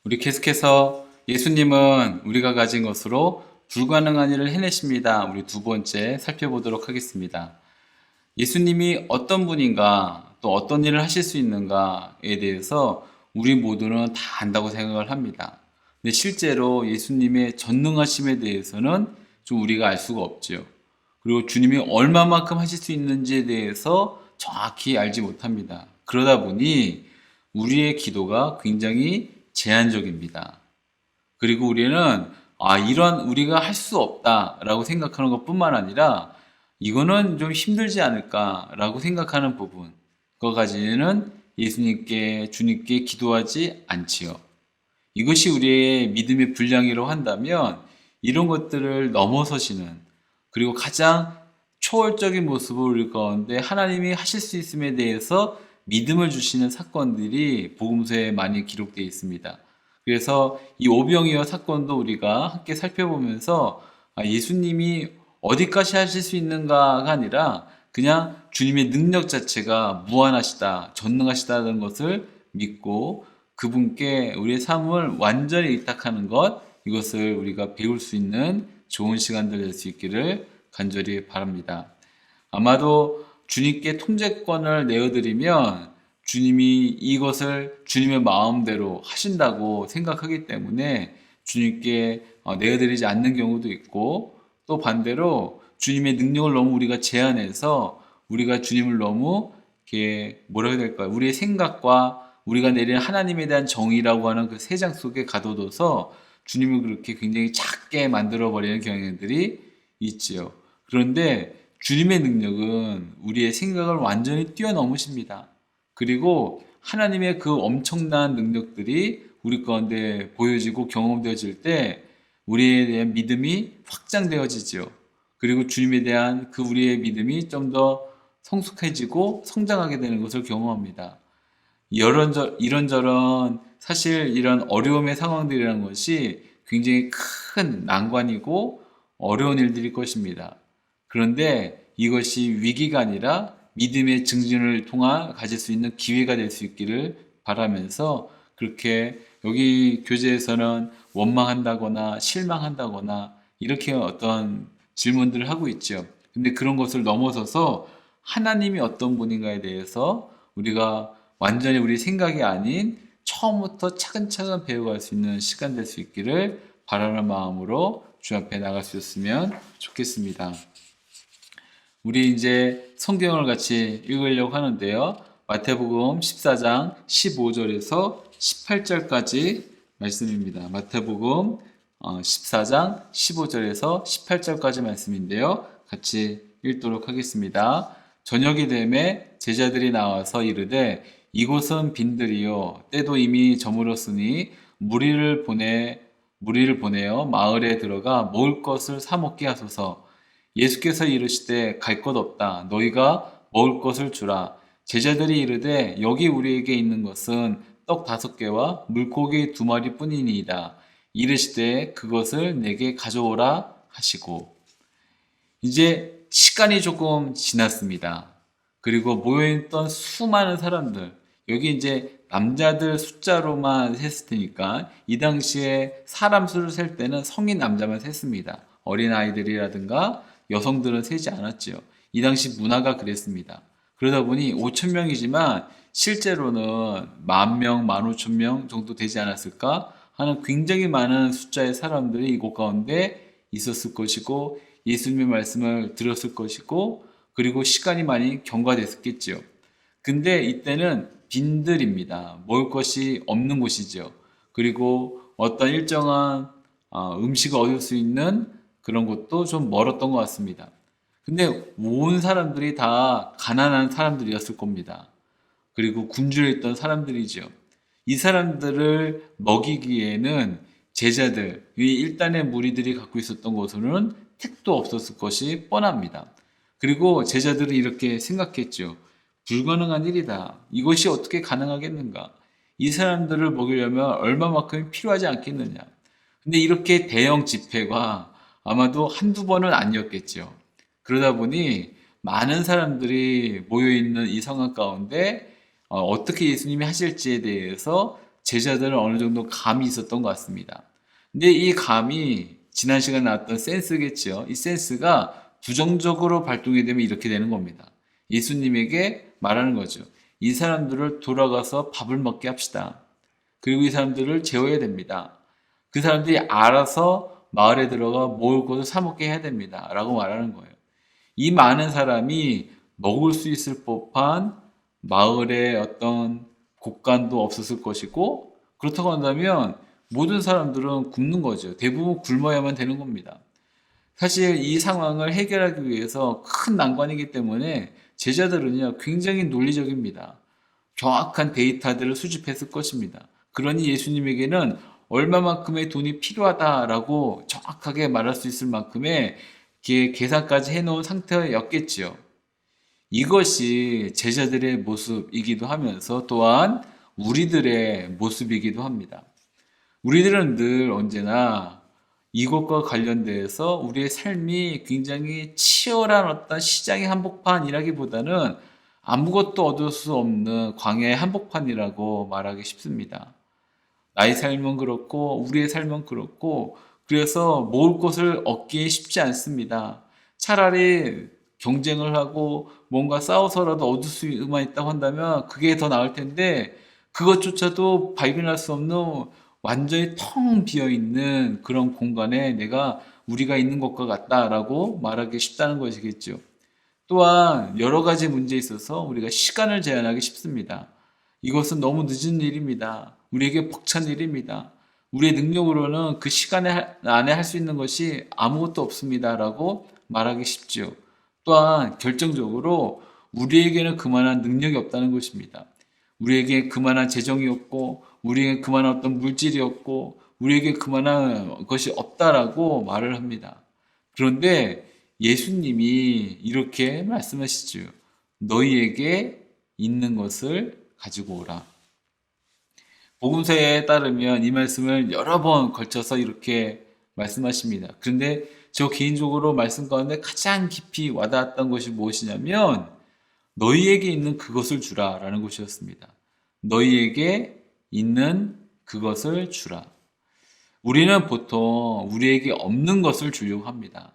우리 계속해서 예수님은 우리가 가진 것으로 불가능한 일을 해내십니다. 우리 두 번째 살펴보도록 하겠습니다. 예수님이 어떤 분인가, 또 어떤 일을 하실 수 있는가에 대해서 우리 모두는 다 안다고 생각을 합니다. 근데 실제로 예수님의 전능하심에 대해서는 좀 우리가 알 수가 없죠. 그리고 주님이 얼마만큼 하실 수 있는지에 대해서 정확히 알지 못합니다. 그러다 보니 우리의 기도가 굉장히 제한적입니다. 그리고 우리는 이런 우리가 할 수 없다라고 생각하는 것뿐만 아니라 이거는 좀 힘들지 않을까라고 생각하는 부분, 그거까지는 주님께 기도하지 않지요. 이것이 우리의 믿음의 분량이라고 한다면 이런 것들을 넘어서시는, 그리고 가장 초월적인 모습을 우리 가운데 하나님이 하실 수 있음에 대해서 믿음을 주시는 사건들이 복음서에 많이 기록되어 있습니다. 그래서 이 오병이어 사건도 우리가 함께 살펴보면서 예수님이 어디까지 하실 수 있는가가 아니라 그냥 주님의 능력 자체가 무한하시다, 전능하시다는 것을 믿고 그분께 우리의 삶을 완전히 의탁하는 것, 이것을 우리가 배울 수 있는 좋은 시간들 될 수 있기를 간절히 바랍니다. 아마도 주님께 통제권을 내어드리면 주님이 이것을 주님의 마음대로 하신다고 생각하기 때문에 주님께 내어드리지 않는 경우도 있고, 또 반대로 주님의 능력을 너무 우리가 제한해서 우리가 주님을 너무 이렇게 뭐라 해야 될까요? 우리의 생각과 우리가 내린 하나님에 대한 정의라고 하는 그 세상 속에 가둬둬서 주님을 그렇게 굉장히 작게 만들어버리는 경향들이 있지요. 그런데 주님의 능력은 우리의 생각을 완전히 뛰어넘으십니다. 그리고 하나님의 그 엄청난 능력들이 우리 가운데 보여지고 경험되어질 때 우리에 대한 믿음이 확장되어지죠. 그리고 주님에 대한 그 우리의 믿음이 좀 더 성숙해지고 성장하게 되는 것을 경험합니다. 이런저런 사실 이런 어려움의 상황들이라는 것이 굉장히 큰 난관이고 어려운 일들일 것입니다. 그런데 이것이 위기가 아니라 믿음의 증진을 통한 가질 수 있는 기회가 될 수 있기를 바라면서, 그렇게 여기 교재에서는 원망한다거나 실망한다거나 이렇게 어떤 질문들을 하고 있죠. 근데 그런 것을 넘어서서 하나님이 어떤 분인가에 대해서 우리가 완전히 우리 생각이 아닌 처음부터 차근차근 배워갈 수 있는 시간 될 수 있기를 바라는 마음으로 주 앞에 나갈 수 있었으면 좋겠습니다. 우리 이제 성경을 같이 읽으려고 하는데요. 마태복음 14장 15절에서 18절까지 말씀입니다. 마태복음 14장 15절에서 18절까지 말씀인데요. 같이 읽도록 하겠습니다. 저녁이 되매 제자들이 나와서 이르되 이곳은 빈들이요 때도 이미 저물었으니 무리를 보내어 마을에 들어가 먹을 것을 사 먹게 하소서. 예수께서 이르시되 갈 것 없다. 너희가 먹을 것을 주라. 제자들이 이르되 여기 우리에게 있는 것은 떡 5개와 물고기 2마리 뿐이니이다. 이르시되 그것을 내게 가져오라 하시고. 이제 시간이 조금 지났습니다. 그리고 모여있던 수많은 사람들, 여기 이제 남자들 숫자로만 셌을 테니까 이 당시에 사람 수를 셀 때는 성인 남자만 셌습니다. 어린 아이들이라든가 여성들은 세지 않았죠. 이 당시 문화가 그랬습니다. 그러다 보니 5천 명이지만 실제로는 10,000명, 15,000명 정도 되지 않았을까 하는 굉장히 많은 숫자의 사람들이 이곳 가운데 있었을 것이고, 예수님의 말씀을 들었을 것이고, 그리고 시간이 많이 경과됐겠죠. 근데 이때는 빈들입니다. 먹을 것이 없는 곳이죠. 그리고 어떤 일정한 음식을 얻을 수 있는 그런 곳도 좀 멀었던 것 같습니다. 근데 온 사람들이 다 가난한 사람들이었을 겁니다. 그리고 굶주려 있던 사람들이죠. 이 사람들을 먹이기에는 제자들, 이 일단의 무리들이 갖고 있었던 것으로는 택도 없었을 것이 뻔합니다. 그리고 제자들은 이렇게 생각했죠. 불가능한 일이다. 이것이 어떻게 가능하겠는가? 이 사람들을 먹이려면 얼마만큼이 필요하지 않겠느냐? 근데 이렇게 대형 집회가 아마도 한두 번은 아니었겠죠. 그러다 보니 많은 사람들이 모여있는 이 상황 가운데 어떻게 예수님이 하실지에 대해서 제자들은 어느 정도 감이 있었던 것 같습니다. 근데 이 감이 지난 시간에 나왔던 센스겠죠. 이 센스가 부정적으로 발동이 되면 이렇게 되는 겁니다. 예수님에게 말하는 거죠. 이 사람들을 돌아가서 밥을 먹게 합시다. 그리고 이 사람들을 재워야 됩니다. 그 사람들이 알아서 마을에 들어가 먹을 것을 사 먹게 해야 됩니다. 라고 말하는 거예요. 이 많은 사람이 먹을 수 있을 법한 마을에 어떤 곳간도 없었을 것이고, 그렇다고 한다면 모든 사람들은 굶는 거죠. 대부분 굶어야만 되는 겁니다. 사실 이 상황을 해결하기 위해서 큰 난관이기 때문에 제자들은요, 굉장히 논리적입니다. 정확한 데이터들을 수집했을 것입니다. 그러니 예수님에게는 얼마만큼의 돈이 필요하다라고 정확하게 말할 수 있을 만큼의 계산까지 해놓은 상태였겠지요. 이것이 제자들의 모습이기도 하면서 또한 우리들의 모습이기도 합니다. 우리들은 늘 언제나 이것과 관련돼서 우리의 삶이 굉장히 치열한 어떤 시장의 한복판이라기보다는 아무것도 얻을 수 없는 광야의 한복판이라고 말하기 쉽습니다. 나의 삶은 그렇고 우리의 삶은 그렇고 그래서 먹을 것을 얻기 쉽지 않습니다. 차라리 경쟁을 하고 뭔가 싸워서라도 얻을 수만 있다고 한다면 그게 더 나을 텐데 그것조차도 발견할 수 없는 완전히 텅 비어 있는 그런 공간에 우리가 있는 것과 같다라고 말하기 쉽다는 것이겠죠. 또한 여러 가지 문제에 있어서 우리가 시간을 제한하기 쉽습니다. 이것은 너무 늦은 일입니다. 우리에게 벅찬 일입니다. 우리의 능력으로는 그 시간 안에 할 수 있는 것이 아무것도 없습니다라고 말하기 쉽죠. 또한 결정적으로 우리에게는 그만한 능력이 없다는 것입니다. 우리에게 그만한 재정이 없고 우리에게 그만한 어떤 물질이 없고 우리에게 그만한 것이 없다라고 말을 합니다. 그런데 예수님이 이렇게 말씀하시죠. 너희에게 있는 것을 가지고 오라. 복음서에 따르면 이 말씀을 여러 번 걸쳐서 이렇게 말씀하십니다. 그런데 저 개인적으로 말씀 가운데 가장 깊이 와닿았던 것이 무엇이냐면 너희에게 있는 그것을 주라라는 것이었습니다. 너희에게 있는 그것을 주라. 우리는 보통 우리에게 없는 것을 주려고 합니다.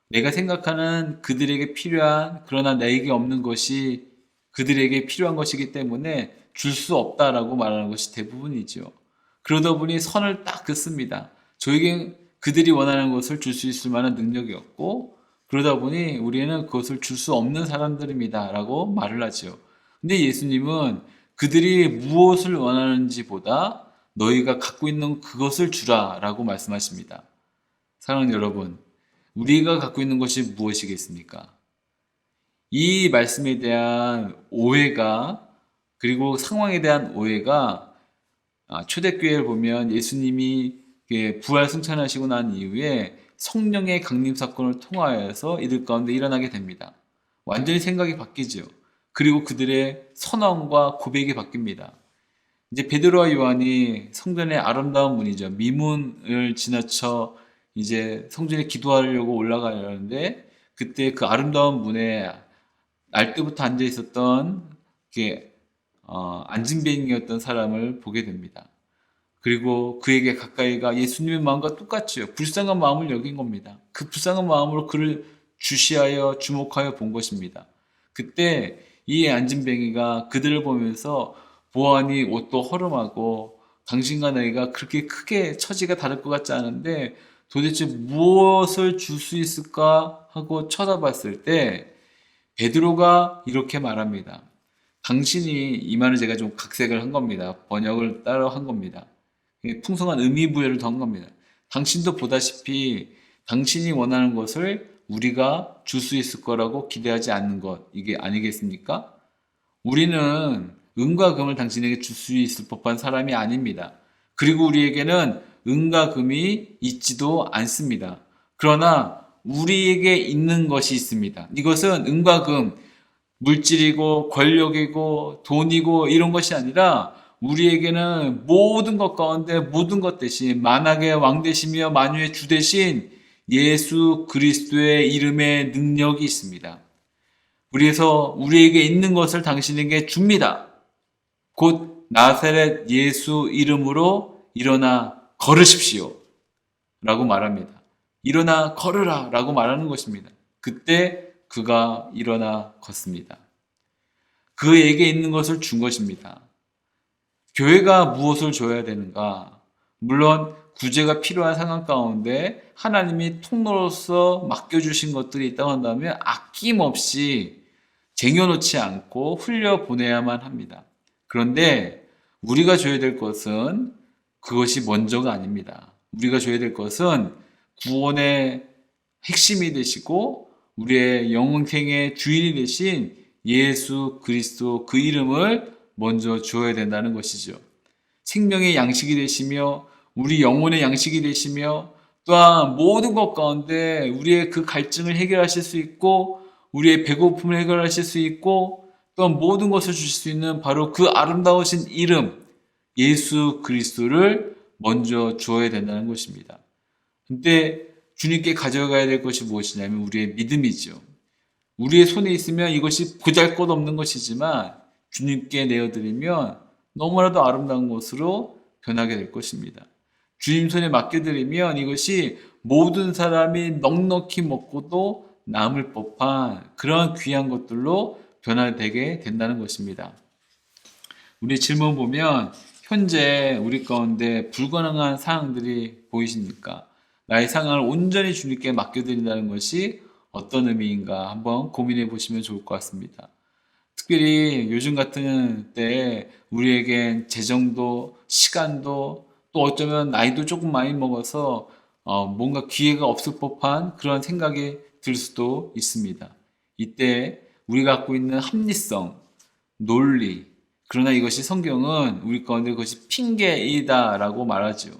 내가 생각하는 그들에게 필요한 그러나 나에게 없는 것이 그들에게 필요한 것이기 때문에 줄 수 없다라고 말하는 것이 대부분이죠. 그러다 보니 선을 딱 긋습니다. 저에게 그들이 원하는 것을 줄 수 있을 만한 능력이 없고 그러다 보니 우리는 그것을 줄 수 없는 사람들입니다 라고 말을 하죠. 근데 예수님은 그들이 무엇을 원하는지 보다 너희가 갖고 있는 그것을 주라 라고 말씀하십니다. 사랑하는 여러분, 우리가 갖고 있는 것이 무엇이겠습니까? 이 말씀에 대한 오해가 그리고 상황에 대한 오해가 초대교회를 보면 예수님이 부활 승천하시고 난 이후에 성령의 강림 사건을 통하여서 이들 가운데 일어나게 됩니다. 완전히 생각이 바뀌죠. 그리고 그들의 선언과 고백이 바뀝니다. 이제 베드로와 요한이 성전의 아름다운 문이죠. 미문을 지나쳐 이제 성전에 기도하려고 올라가려는데 그때 그 아름다운 문에 날 때부터 앉아 있었던 안진뱅이였던 사람을 보게 됩니다. 그리고 그에게 가까이가 예수님의 마음과 똑같이요. 불쌍한 마음을 여긴 겁니다. 그 불쌍한 마음으로 그를 주시하여 주목하여 본 것입니다. 그때 이 안진뱅이가 그들을 보면서 보아하니 옷도 허름하고 당신과 너희가 그렇게 크게 처지가 다를 것 같지 않은데 도대체 무엇을 줄 수 있을까 하고 쳐다봤을 때 베드로가 이렇게 말합니다. 당신이 이 말을 제가 좀 각색을 한 겁니다. 번역을 따로 한 겁니다. 풍성한 의미 부여를 더한 겁니다. 당신도 보다시피 당신이 원하는 것을 우리가 줄 수 있을 거라고 기대하지 않는 것, 이게 아니겠습니까? 우리는 은과 금을 당신에게 줄 수 있을 법한 사람이 아닙니다. 그리고 우리에게는 은과 금이 있지도 않습니다. 그러나 우리에게 있는 것이 있습니다. 이것은 은과 금, 물질이고 권력이고 돈이고 이런 것이 아니라 우리에게는 모든 것 가운데 모든 것 대신 만왕의 왕 되시며 만유의 주 되신 예수 그리스도의 이름의 능력이 있습니다. 그래서 우리에게 있는 것을 당신에게 줍니다. 곧 나사렛 예수 이름으로 일어나 걸으십시오. 라고 말합니다. 일어나 걸으라 라고 말하는 것입니다. 그때 그가 일어나 걷습니다. 그에게 있는 것을 준 것입니다. 교회가 무엇을 줘야 되는가? 물론 구제가 필요한 상황 가운데 하나님이 통로로서 맡겨주신 것들이 있다고 한다면 아낌없이 쟁여놓지 않고 흘려보내야만 합니다. 그런데 우리가 줘야 될 것은 그것이 먼저가 아닙니다. 우리가 줘야 될 것은 구원의 핵심이 되시고 우리의 영생의 주인이 되신 예수 그리스도 그 이름을 먼저 주어야 된다는 것이죠. 생명의 양식이 되시며 우리 영혼의 양식이 되시며 또한 모든 것 가운데 우리의 그 갈증을 해결하실 수 있고 우리의 배고픔을 해결하실 수 있고 또한 모든 것을 주실 수 있는 바로 그 아름다우신 이름 예수 그리스도를 먼저 주어야 된다는 것입니다. 근데 주님께 가져가야 될 것이 무엇이냐면 우리의 믿음이죠. 우리의 손에 있으면 이것이 보잘것없는 것이지만 주님께 내어드리면 너무나도 아름다운 것으로 변하게 될 것입니다. 주님 손에 맡겨드리면 이것이 모든 사람이 넉넉히 먹고도 남을 법한 그런 귀한 것들로 변화되게 된다는 것입니다. 우리 질문 보면 현재 우리 가운데 불가능한 상황들이 보이십니까? 나의 상황을 온전히 주님께 맡겨드린다는 것이 어떤 의미인가 한번 고민해 보시면 좋을 것 같습니다. 특별히 요즘 같은 때에 우리에겐 재정도 시간도 또 어쩌면 나이도 조금 많이 먹어서 뭔가 기회가 없을 법한 그런 생각이 들 수도 있습니다. 이때 우리가 갖고 있는 합리성, 논리, 그러나 이것이 성경은 우리 가운데 그것이 핑계이다라고 말하죠.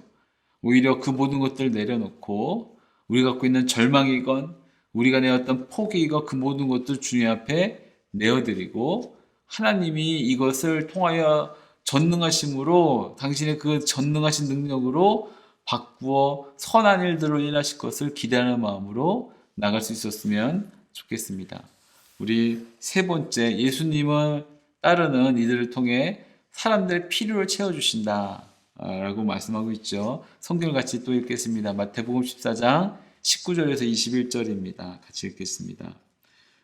오히려 그 모든 것들을 내려놓고 우리가 갖고 있는 절망이건 우리가 내었던 포기이건 그 모든 것들 주님 앞에 내어드리고 하나님이 이것을 통하여 전능하심으로 당신의 그 전능하신 능력으로 바꾸어 선한 일들로 일하실 것을 기대하는 마음으로 나갈 수 있었으면 좋겠습니다. 우리 세 번째, 예수님을 따르는 이들을 통해 사람들의 필요를 채워주신다 라고 말씀하고 있죠. 성경을 같이 또 읽겠습니다. 마태복음 14장 19절에서 21절입니다. 같이 읽겠습니다.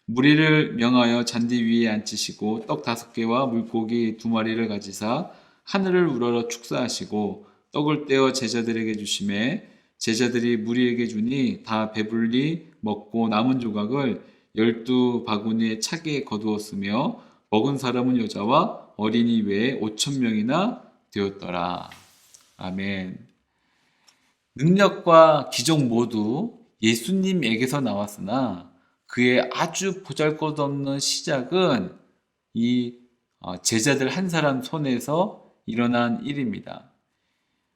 무리를 명하여 잔디 위에 앉히시고 떡 5개와 물고기 2마리를 가지사 하늘을 우러러 축사하시고 떡을 떼어 제자들에게 주시매 제자들이 무리에게 주니 다 배불리 먹고 남은 조각을 12바구니에 차게 거두었으며 먹은 사람은 여자와 어린이 외에 5,000명이나 되었더라. 아멘. 능력과 기적 모두 예수님에게서 나왔으나 그의 아주 보잘것없는 시작은 이 제자들 한 사람 손에서 일어난 일입니다.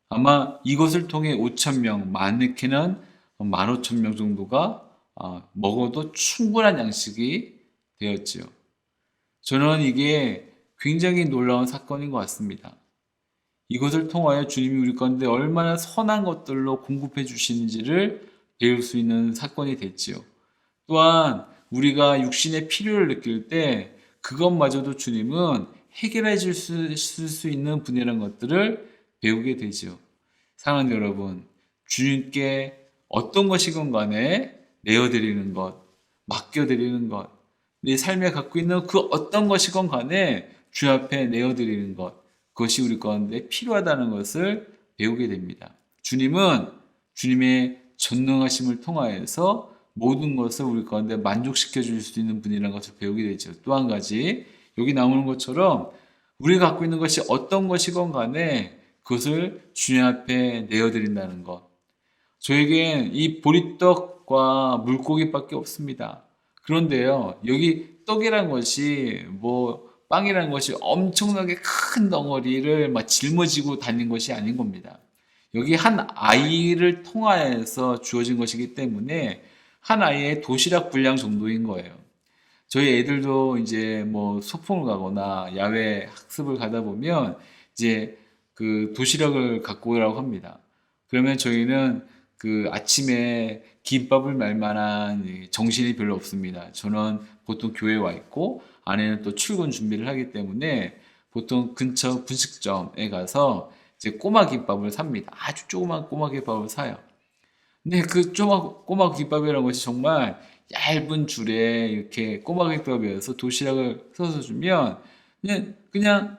아마 이것을 통해 5,000명, 많게는 15,000명 정도가 먹어도 충분한 양식이 되었지요. 저는 이게 굉장히 놀라운 사건인 것 같습니다. 이것을 통하여 주님이 우리 가운데 얼마나 선한 것들로 공급해 주시는지를 배울 수 있는 사건이 됐지요. 또한 우리가 육신의 필요를 느낄 때 그것마저도 주님은 해결해 줄 수 있는 분이라는 것들을 배우게 되죠. 사랑하는 여러분, 주님께 어떤 것이건 간에 내어드리는 것, 맡겨드리는 것, 내 삶에 갖고 있는 그 어떤 것이건 간에 주 앞에 내어드리는 것, 그것이 우리 가운데 필요하다는 것을 배우게 됩니다. 주님은 주님의 전능하심을 통하여서 모든 것을 우리 가운데 만족시켜 줄 수 있는 분이라는 것을 배우게 되죠. 또 한 가지, 여기 나오는 것처럼 우리가 갖고 있는 것이 어떤 것이건 간에 그것을 주님 앞에 내어드린다는 것. 저에겐 이 보리떡과 물고기밖에 없습니다. 그런데요, 여기 떡이란 것이 빵이라는 것이 엄청나게 큰 덩어리를 막 짊어지고 다닌 것이 아닌 겁니다. 여기 한 아이를 통하여서 주어진 것이기 때문에 한 아이의 도시락 분량 정도인 거예요. 저희 애들도 이제 소풍을 가거나 야외 학습을 가다 보면 이제 그 도시락을 갖고 오라고 합니다. 그러면 저희는 그 아침에 김밥을 말 만한 정신이 별로 없습니다. 저는 보통 교회에 와 있고 아내는 또 출근 준비를 하기 때문에 보통 근처 분식점에 가서 이제 꼬마 김밥을 삽니다. 아주 조그만 꼬마 김밥을 사요. 근데 그 꼬마 김밥이라는 것이 정말 얇은 줄에 이렇게 꼬마 김밥이어서 도시락을 써서 주면 그냥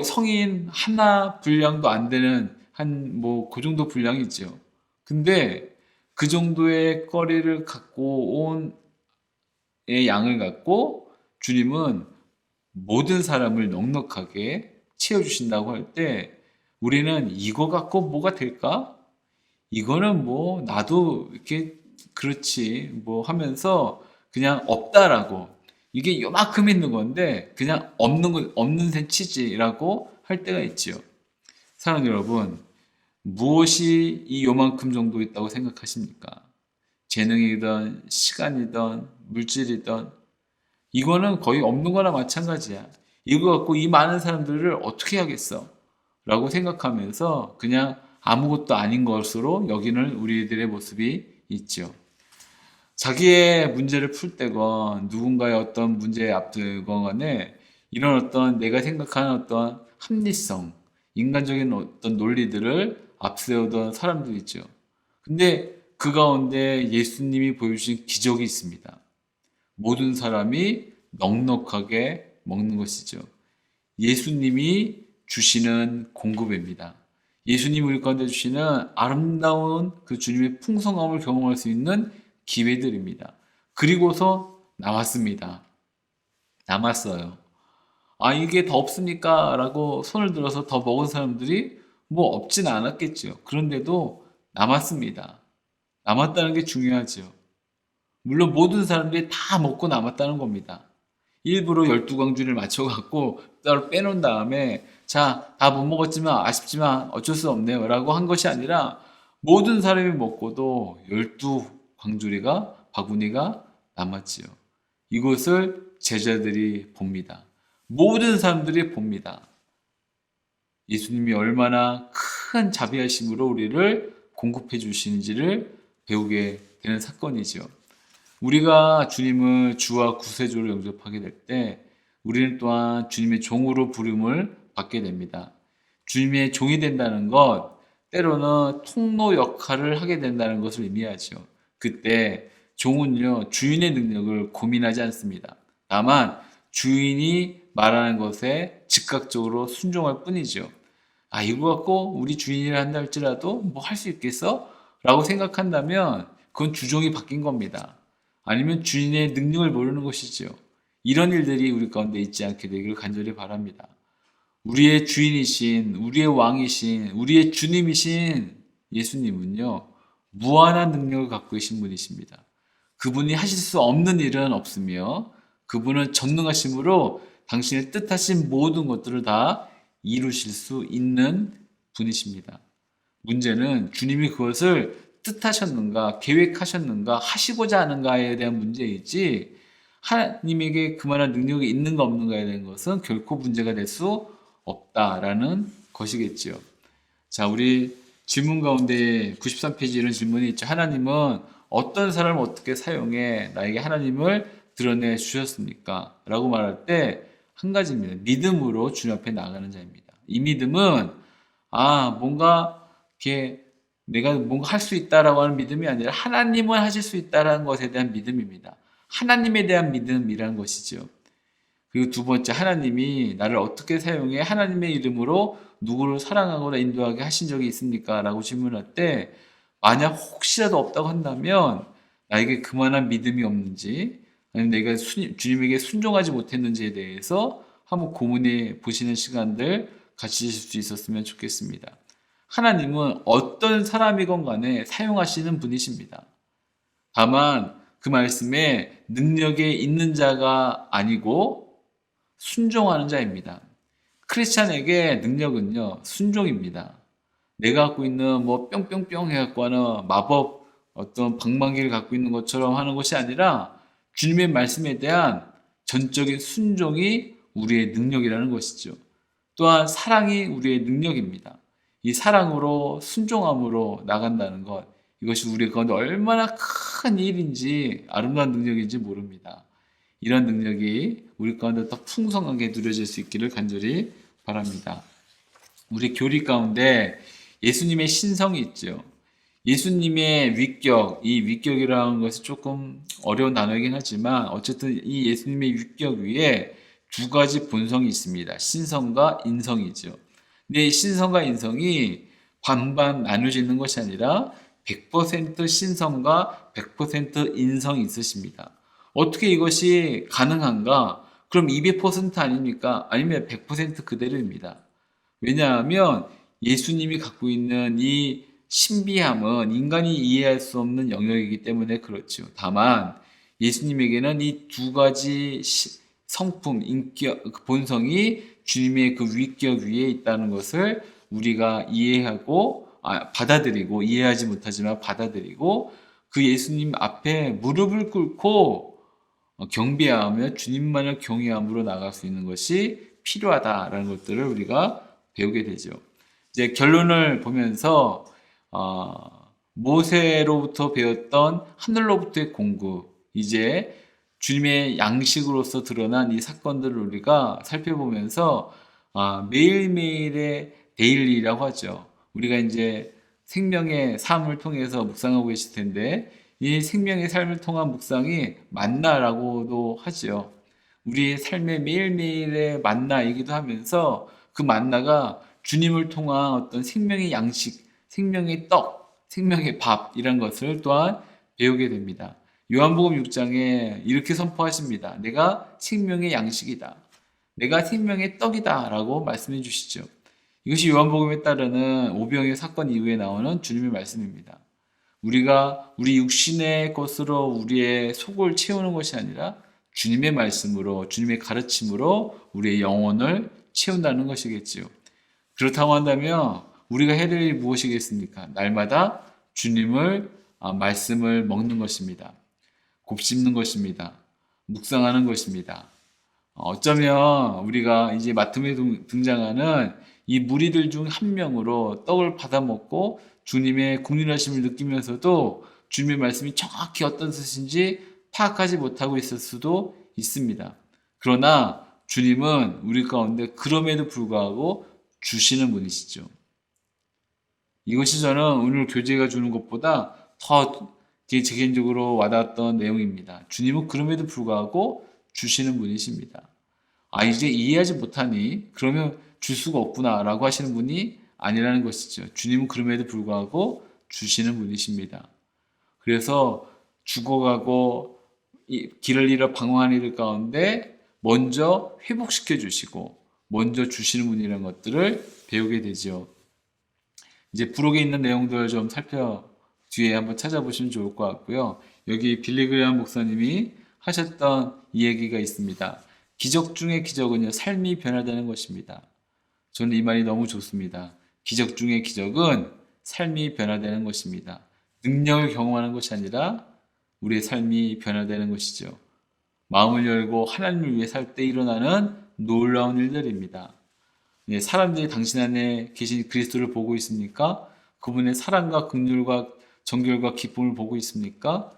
성인 하나 분량도 안 되는 한 뭐 그 정도 분량이죠. 근데 그 정도의 거리를 갖고 온 의 양을 갖고 주님은 모든 사람을 넉넉하게 채워주신다고 할 때 우리는 이거 갖고 뭐가 될까? 이거는 뭐 나도 이렇게 그렇지 뭐 하면서 그냥 없다라고 이게 요만큼 있는 건데 그냥 없는 셈 치지라고 할 때가 있지요. 사랑하는 여러분, 무엇이 이 요만큼 정도 있다고 생각하십니까? 재능이든 시간이든 물질이든 이거는 거의 없는 거나 마찬가지야. 이거 갖고 이 많은 사람들을 어떻게 하겠어? 라고 생각하면서 그냥 아무것도 아닌 것으로 여기는 우리들의 모습이 있죠. 자기의 문제를 풀 때건 누군가의 어떤 문제에 앞들건 간에 이런 어떤 내가 생각하는 어떤 합리성, 인간적인 어떤 논리들을 앞세우던 사람들이 있죠. 근데 그 가운데 예수님이 보여주신 기적이 있습니다. 모든 사람이 넉넉하게 먹는 것이죠. 예수님이 주시는 공급입니다. 예수님이 우리 가운데 주시는 아름다운 그 주님의 풍성함을 경험할 수 있는 기회들입니다. 그리고서 남았습니다. 남았어요. 아, 이게 더 없습니까? 라고 손을 들어서 더 먹은 사람들이 뭐 없진 않았겠죠. 그런데도 남았습니다. 남았다는 게 중요하죠. 물론 모든 사람들이 다 먹고 남았다는 겁니다. 일부러 12광주를 맞춰갖고 따로 빼놓은 다음에 자, 다 못 먹었지만 아쉽지만 어쩔 수 없네요 라고 한 것이 아니라 모든 사람이 먹고도 12광주리가 바구니가 남았지요. 이것을 제자들이 봅니다. 모든 사람들이 봅니다. 예수님이 얼마나 큰 자비하심으로 우리를 공급해 주시는지를 배우게 되는 사건이죠. 우리가 주님을 주와 구세주로 영접하게 될 때 우리는 또한 주님의 종으로 부름을 받게 됩니다. 주님의 종이 된다는 것, 때로는 통로 역할을 하게 된다는 것을 의미하죠. 그때 종은요, 주인의 능력을 고민하지 않습니다. 다만 주인이 말하는 것에 즉각적으로 순종할 뿐이죠. 아, 이거 갖고 우리 주인이라 한다 할지라도 뭐 할 수 있겠어? 라고 생각한다면 그건 주종이 바뀐 겁니다. 아니면 주인의 능력을 모르는 것이죠. 이런 일들이 우리 가운데 있지 않게 되기를 간절히 바랍니다. 우리의 주인이신, 우리의 왕이신, 우리의 주님이신 예수님은요, 무한한 능력을 갖고 계신 분이십니다. 그분이 하실 수 없는 일은 없으며, 그분은 전능하심으로 당신의 뜻하신 모든 것들을 다 이루실 수 있는 분이십니다. 문제는 주님이 그것을 뜻하셨는가, 계획하셨는가, 하시고자 하는가에 대한 문제이지, 하나님에게 그만한 능력이 있는가 없는가에 대한 것은 결코 문제가 될 수 없다라는 것이겠지요. 자, 우리 질문 가운데 93페이지 이런 질문이 있죠. 하나님은 어떤 사람을 어떻게 사용해 나에게 하나님을 드러내 주셨습니까? 라고 말할 때 한 가지입니다. 믿음으로 주님 앞에 나가는 자입니다. 이 믿음은 뭔가 이렇게 내가 뭔가 할 수 있다라고 하는 믿음이 아니라 하나님은 하실 수 있다라는 것에 대한 믿음입니다. 하나님에 대한 믿음이라는 것이죠. 그리고 두 번째, 하나님이 나를 어떻게 사용해 하나님의 이름으로 누구를 사랑하거나 인도하게 하신 적이 있습니까? 라고 질문할 때 만약 혹시라도 없다고 한다면 나에게 그만한 믿음이 없는지 아니면 내가 주님에게 순종하지 못했는지에 대해서 한번 고민해 보시는 시간들 가지실 수 있었으면 좋겠습니다. 하나님은 어떤 사람이건 간에 사용하시는 분이십니다. 다만 그 말씀에 능력에 있는 자가 아니고 순종하는 자입니다. 크리스찬에게 능력은요, 순종입니다. 내가 갖고 있는 뭐 뿅뿅뿅 해갖고 하는 마법 어떤 방망이를 갖고 있는 것처럼 하는 것이 아니라 주님의 말씀에 대한 전적인 순종이 우리의 능력이라는 것이죠. 또한 사랑이 우리의 능력입니다. 이 사랑으로 순종함으로 나간다는 것, 이것이 우리 가운데 얼마나 큰 일인지 아름다운 능력인지 모릅니다. 이런 능력이 우리 가운데 더 풍성하게 누려질 수 있기를 간절히 바랍니다. 우리 교리 가운데 예수님의 신성이 있죠. 예수님의 위격, 이 위격이라는 것이 조금 어려운 단어이긴 하지만 어쨌든 이 예수님의 위격 위에 두 가지 본성이 있습니다. 신성과 인성이죠. 근데 이 신성과 인성이 반반 나누어지는 것이 아니라 100% 신성과 100% 인성이 있으십니다. 어떻게 이것이 가능한가? 그럼 200% 아닙니까? 아니면 100% 그대로입니다. 왜냐하면 예수님이 갖고 있는 이 신비함은 인간이 이해할 수 없는 영역이기 때문에 그렇죠. 다만 예수님에게는 이 두 가지 성품, 인격, 그 본성이 주님의 그 위격 위에 있다는 것을 우리가 이해하고 받아들이고 이해하지 못하지만 받아들이고 그 예수님 앞에 무릎을 꿇고 경배하며 주님만을 경외함으로 나갈 수 있는 것이 필요하다라는 것들을 우리가 배우게 되죠. 이제 결론을 보면서 모세로부터 배웠던 하늘로부터의 공급, 이제 주님의 양식으로서 드러난 이 사건들을 우리가 살펴보면서 매일매일의 데일리라고 하죠. 우리가 이제 생명의 삶을 통해서 묵상하고 계실 텐데 이 생명의 삶을 통한 묵상이 만나라고도 하죠. 우리의 삶의 매일매일의 만나이기도 하면서 그 만나가 주님을 통한 어떤 생명의 양식, 생명의 떡, 생명의 밥 이런 것을 또한 배우게 됩니다. 요한복음 6장에 이렇게 선포하십니다. 내가 생명의 양식이다. 내가 생명의 떡이다 라고 말씀해 주시죠. 이것이 요한복음에 따르는 오병의 사건 이후에 나오는 주님의 말씀입니다. 우리가 우리 육신의 것으로 우리의 속을 채우는 것이 아니라 주님의 말씀으로, 주님의 가르침으로 우리의 영혼을 채운다는 것이겠지요. 그렇다고 한다면 우리가 해야 될 일이 무엇이겠습니까? 날마다 주님을 말씀을 먹는 것입니다. 곱씹는 것입니다. 묵상하는 것입니다. 어쩌면 우리가 이제 마태복음에 등장하는 이 무리들 중 한 명으로 떡을 받아 먹고 주님의 국률하심을 느끼면서도 주님의 말씀이 정확히 어떤 뜻인지 파악하지 못하고 있을 수도 있습니다. 그러나 주님은 우리 가운데 그럼에도 불구하고 주시는 분이시죠. 이것이 저는 오늘 교제가 주는 것보다 더 제 개인적으로 와닿았던 내용입니다. 주님은 그럼에도 불구하고 주시는 분이십니다. 이제 이해하지 못하니 그러면 줄 수가 없구나 라고 하시는 분이 아니라는 것이죠. 주님은 그럼에도 불구하고 주시는 분이십니다. 그래서 죽어가고 길을 잃어 방황하는 이들 가운데 먼저 회복시켜 주시고 먼저 주시는 분이라는 것들을 배우게 되죠. 이제 부록에 있는 내용들을 좀 뒤에 한번 찾아보시면 좋을 것 같고요. 여기 빌리그레암 목사님이 하셨던 이 얘기가 있습니다. 기적 중의 기적은요, 삶이 변화되는 것입니다. 저는 이 말이 너무 좋습니다. 기적 중의 기적은 삶이 변화되는 것입니다. 능력을 경험하는 것이 아니라 우리의 삶이 변화되는 것이죠. 마음을 열고 하나님을 위해 살 때 일어나는 놀라운 일들입니다. 사람들이 당신 안에 계신 그리스도를 보고 있습니까? 그분의 사랑과 긍휼과 정결과 기쁨을 보고 있습니까?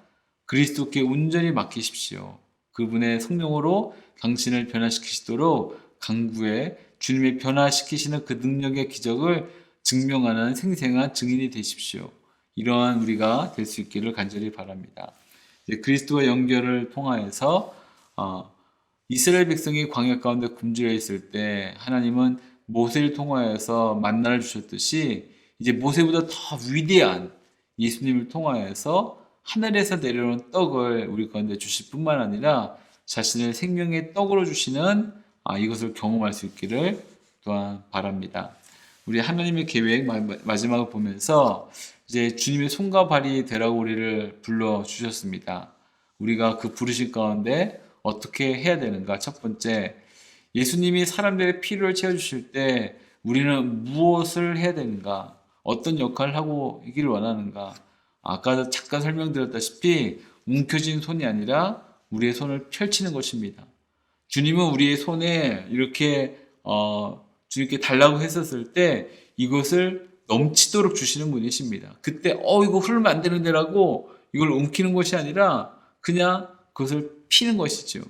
그리스도께 온전히 맡기십시오. 그분의 성령으로 당신을 변화시키시도록 강구해 주님의 변화시키시는 그 능력의 기적을 증명하는 생생한 증인이 되십시오. 이러한 우리가 될 수 있기를 간절히 바랍니다. 그리스도와 연결을 통하여서 이스라엘 백성이 광야 가운데 굶주려 있을 때 하나님은 모세를 통하여서 만나를 주셨듯이 이제 모세보다 더 위대한 예수님을 통하여서 하늘에서 내려오는 떡을 우리 가운데 주실 뿐만 아니라 자신을 생명의 떡으로 주시는 이것을 경험할 수 있기를 또한 바랍니다. 우리 하나님의 계획 마지막을 보면서 이제 주님의 손과 발이 되라고 우리를 불러 주셨습니다. 우리가 그 부르신 가운데 어떻게 해야 되는가? 첫 번째, 예수님이 사람들의 필요를 채워주실 때 우리는 무엇을 해야 되는가? 어떤 역할을 하고 있기를 원하는가? 아까 잠깐 설명드렸다시피 움켜진 손이 아니라 우리의 손을 펼치는 것입니다. 주님은 우리의 손에 이렇게 주님께 달라고 했었을 때 이것을 넘치도록 주시는 분이십니다. 그때 이거 흐르면 안 되는데라고 이걸 움키는 것이 아니라 그냥 그것을 피는 것이죠.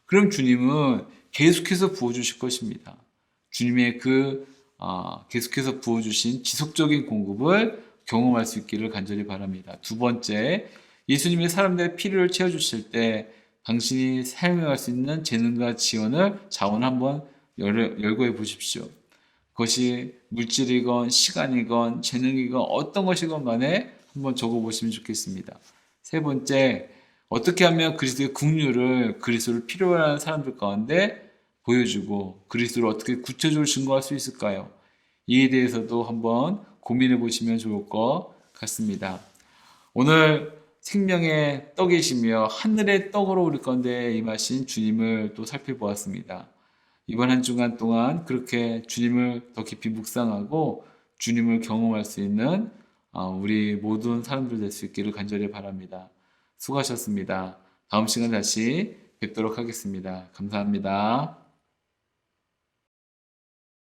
그럼 주님은 계속해서 부어주실 것입니다. 주님의 계속해서 부어주신 지속적인 공급을 경험할 수 있기를 간절히 바랍니다. 두 번째, 예수님이 사람들의 필요를 채워주실 때 당신이 사용할 수 있는 재능과 자원을 한번 열거해 보십시오. 그것이 물질이건 시간이건 재능이건 어떤 것이건 간에 한번 적어보시면 좋겠습니다. 세 번째, 어떻게 하면 그리스도의 긍휼을 그리스도를 필요로 하는 사람들 가운데 보여주고 그리스도를 어떻게 구체적으로 증거할 수 있을까요? 이에 대해서도 한번 고민해 보시면 좋을 것 같습니다. 오늘 생명의 떡이시며 하늘의 떡으로 우리 가운데 임하신 주님을 또 살펴보았습니다. 이번 한 주간 동안 그렇게 주님을 더 깊이 묵상하고 주님을 경험할 수 있는 우리 모든 사람들 될 수 있기를 간절히 바랍니다. 수고하셨습니다. 다음 시간 다시 뵙도록 하겠습니다. 감사합니다.